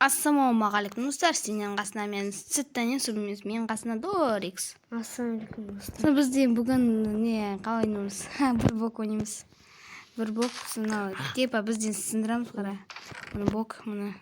Ассалаумағалейкум достар, сенен қасына мен сүттәнен сүрміз, мен қасына Дорикс. Ассалаумағалейкум достар. Бізде бүгін не қалай ойнаймыз? Бір бок ойнаймыз. Бір бок, типа бізден сындырамыз қара. Мұны бок, мұны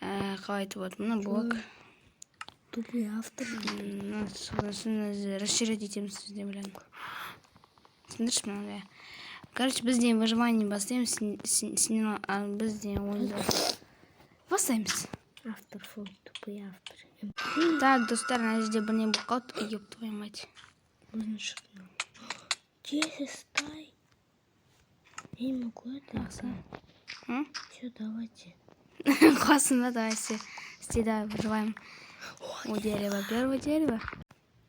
қалай айтып отыр? Мұны бок. Тупый автор. Соны расширять етеміз сізде білем. Сындыршы мұны. Короче, бізден выживание бастаймыз, сенен бізден ойнайды. Бастаймыз. Автор фол, тупый автор. Так, достар, на жерде бір не болып қалды, ёп твою мать. Можно шагнуть. 10 стай. Я не могу это. Все, давайте. Классно, давай все. Давай, выживаем. У дерева, первое дерево.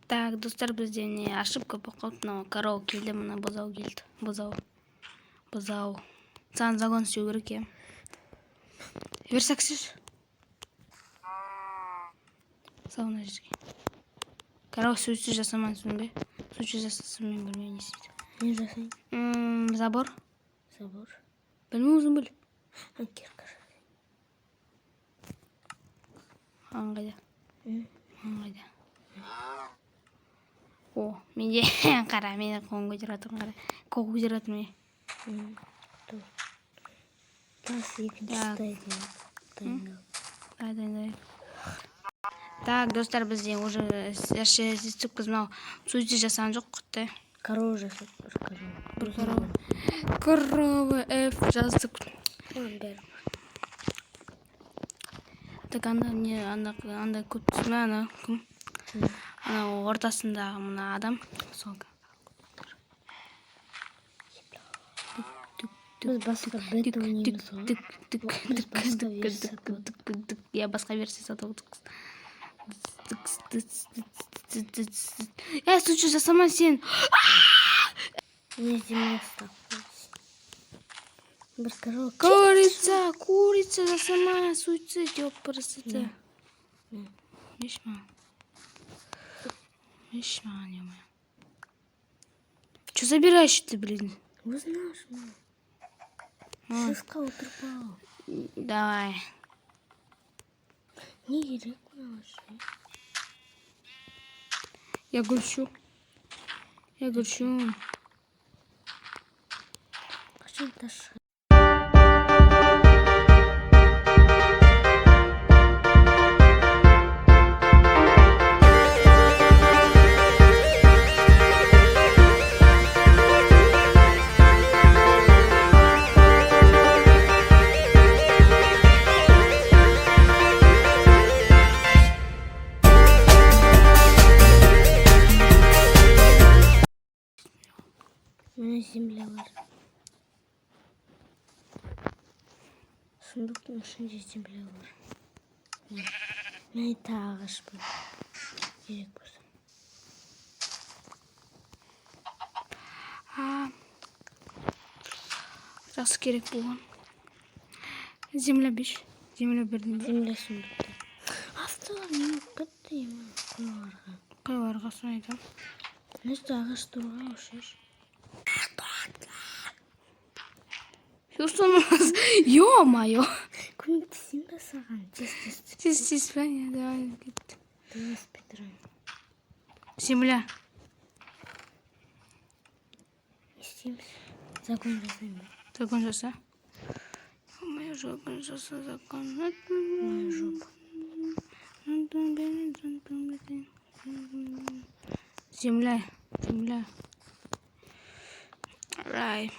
Так, достар, бізде не ошибка болып қалды, но корова келді, мына бозау келді. Бозау. Саған загон істеу керек екен. Версаксиш. Сауна жерге. Корова суйсіз жасамайсың бе? Суйсіз жасасың мен білмеймін не істейді. Не жасайын? Забор. Забор. Білмей өзің біл. Кирка. Аңғайда. Аңғайда. О, менде қара, мені қолын көтеріп жатырмын қара. Қол көтеріп жатырмын мен. Тас екінші стай Дайындайық. Так, достар, бізде уже сөзсіздікпіз, мынау суйсіз жасаған жоқ құтты. Корова жасап, Бір корова. Корова F жаздық. Так, анда көп түсіме, ана кім? Ана ортасындағы мына адам. Сол. Біз басқа бет ойнаймыз ғой. Я басқа версия сатып случай жасама сен. Не земля стақпыз. Бір корова. Курица жасама, суйцид, ёпырсыды. Мешма, не-мо. Что забираешь ты, блин? Узнаешь, сысқа отырпау. Давай. Не керек наш. Я грущу. Қашан ташы. Мына земля бар. Сундықтың ішінде земля бар. Мен тағыш бар. Керек болса. Жақсы керек болған. Земля беш. Земля бердім. Земля сундықта. Автолар не өкітті ема. Қайларға сұрайды. Нешті ағаш тұрға ұшаш. Юрсонымыз. Ё-моё. Көмектесін бе саған? Тез, давай кеттік. Давай спидран. Земля. Не істейміз. Закон жасайын ба? Закон жаса. Моя закон жаса, закон. Моя жопа. Земля. Рай.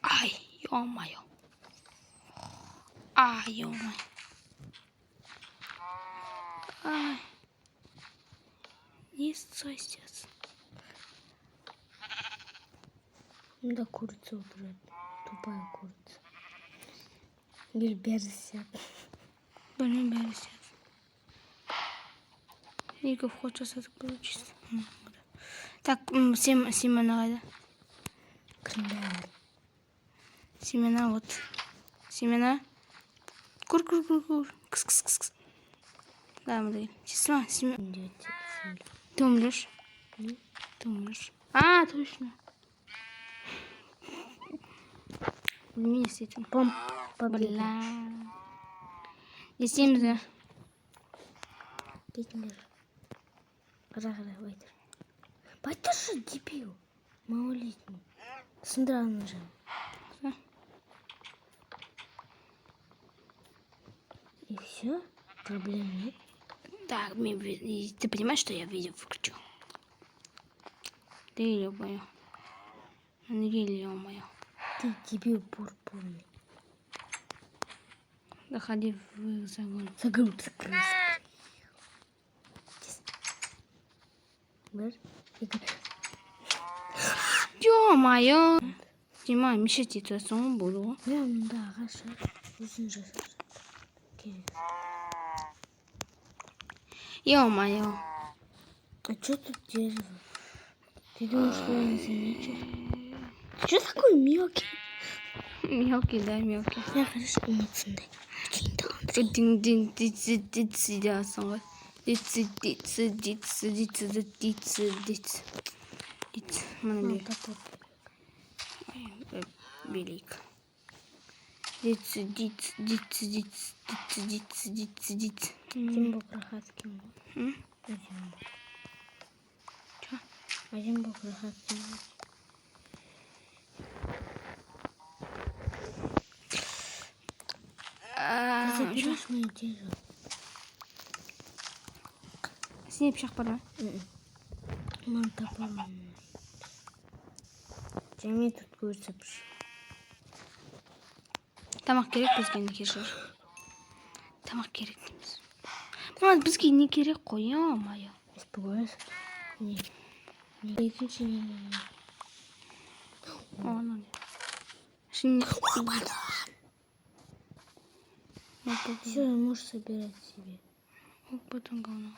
Ай, ё-моё. Ай. Не стой сейчас. Мында курица отырады. Тупая курица. Или бәрі сяды. Білмеймін бәрі сяды. Екі вход жасадық было чисто. Так, семена қайда? Кімді? Семена вот. Семена. Кур. Кыс. Да, мы даем. Числа, семена. Ты умрешь? Ты умрешь. А, точно. Не с этим. Бля. Естейміз бе? Кетіңдер. Қара байтыр. Байтыршы, дебил. Малолетний. Сындыраны же. И все? Проблем нет. Так, ты понимаешь, что я видео включу? Ты ё-моё. Ё-моё. Ты дебил пурпурный. Заходи в загон. Загон закрылся. Бар? Ё-моё. Снимай, мешать это сон буду. Прям, да, хорошо. Очень же. Ё-моё. А что тут дерево? Ты думаешь, что я не заметил? Ты что такой мелкий? Мелкий, да, мелкий. Я хорошо умыться. Велик. Один бок рахатки. М? Один бок. Чё? Один бок рахатки. Ты забираешь мое дерево. Синий пшах бар ма? Мам, топором. Және тут көрсепші. Тамақ керек бізге не кешір. Тамақ керек дейміз. Маған бізге не керек қой, ё-моё. Испугайся? Не. Екінші не. Оны не. Şimdi... Все, можешь собирать себе. Оқ батон говно.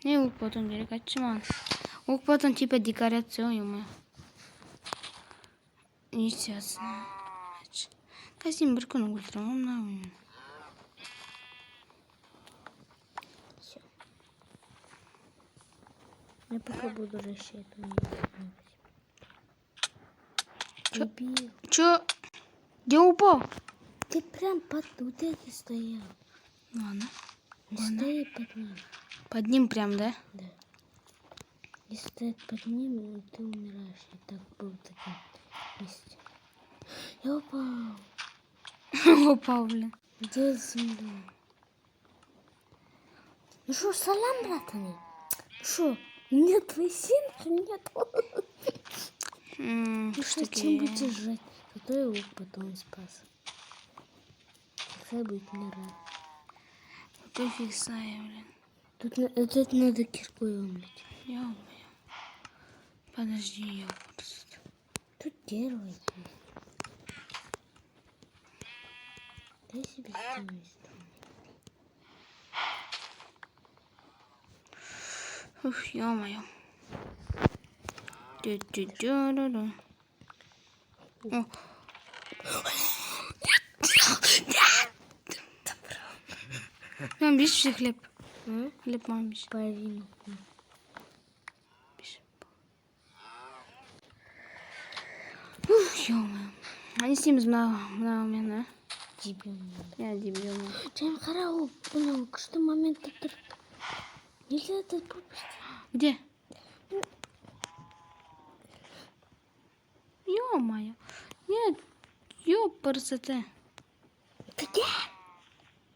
Не оқ батон керек, айтшы маған. Оқ батон типа декорация, ё-моё. Не істейсің? Айтшы. Да сен бір күн өлтіремін мынау. Все. Я пока буду рассчитывать. Дебил. Чё? Где упал? Ты прям под вот этой стоял. Ладно. Не стоит под ним. Под ним прям, да? Да. Если стоять под ним, ты умираешь. Я так был в таком месте. Я упал. Упал, блин. Где земля? Ну что, салам, братаны? Что? Нет, лысинки нет. Ну что, чем будете жрать? Зато я лук потом спас. Какая будет нора. Ты фиксай, блин. Тут надо киркой умлить. Ё-моё. Подожди, я просто... Тут дерево есть. Дай себе стену. Ух, ё-моё. Тю-тю-тю-ру-ру. О. Мам, беш все хлеб. Хлеб, мам, беш. Половину. Беш. Ух, ё-моё. А не істейміз мынау мен, а? Дебильный. Я дебилмын. Чем қарау, бұны күшті моментті тұр. Нельзя это пропустить. Где? Ё-моё. Нет, ёпарасоте. Где?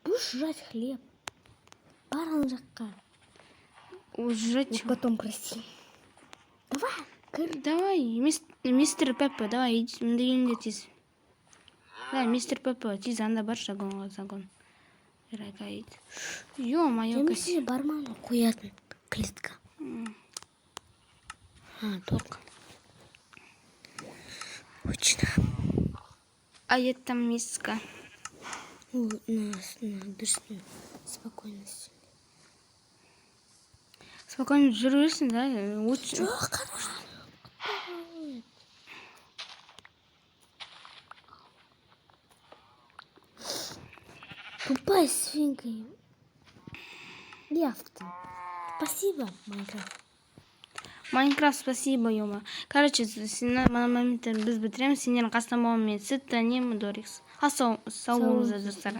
Будешь жрать хлеб. Баран жаққа. Жрать Вот чего? потом прости. Давай. Давай, мистер Пеппа, давай, иди, мында тез. Да, мистер Пеппа, тез анда бар загон. Райкайт. Ё-моё, Демесе барманы қоятын клетка. Только. Точно. А это миска. На, дышно. Спокойно. Спокойно жүресің, да? Лучше. Жоқ, хорошо. Тупая свинка. Явка. Спасибо, Майнкрафт. Майнкрафт, спасибо, Ёма. Короче, моментте біз бітіреміз. Сендердің қасында болғанмен сәтті, не Дорикс. Сау болыңыздар, достар.